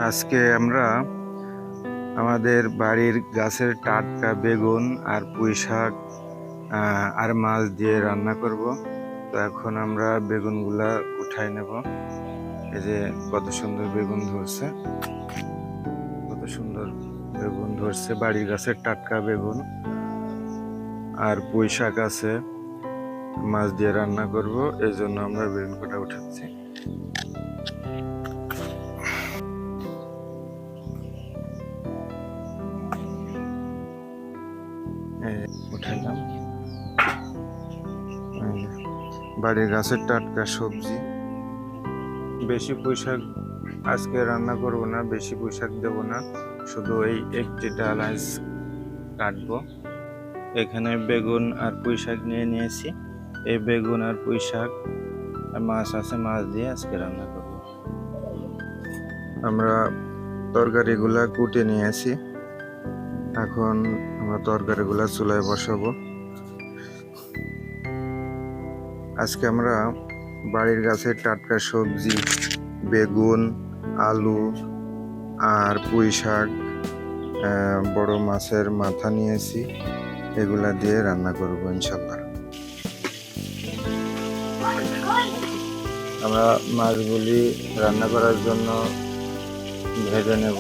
আজকে আমরা আমাদের বাড়ির গাছের টাটকা বেগুন আর পুঁই শাক আর মাছ দিয়ে রান্না করব। তো এখন আমরা বেগুনগুলা উঠাই নেব। এই যে কত সুন্দর বেগুন ধরছে, কত সুন্দর বেগুন ধরছে, বাড়ির গাছের টাটকা বেগুন আর পুঁই শাক আছে, মাছ দিয়ে রান্না করব। এই জন্য আমরা বেগুন কটা উঠাচ্ছি। উঠাইলাম বাড়ির গাছের টাটকা সবজি। বেশি পুঁই শাক আজকে রান্না করব না, বেশি পুঁই শাক দেবো না, শুধু এই একটি ডাল আজ কাটবো। এখানে বেগুন আর পুঁই শাক নিয়েছি। এই বেগুন আর পুঁই শাক আর মাছ আছে, মাছ দিয়ে আজকে রান্না করব। আমরা তরকারিগুলা কুটে নিয়েছি, এখন আমরা তরকারিগুলা চুলায় বসাবো। আজকে আমরা বাড়ির গাছের টাটকা সবজি, বেগুন, আলু আর পুঁই শাক, বড় মাছের মাথা নিয়েছি, এগুলা দিয়ে রান্না করব ইনশাল্লাহ। আমরা মাছগুলি রান্না করার জন্য ভেজে নেব।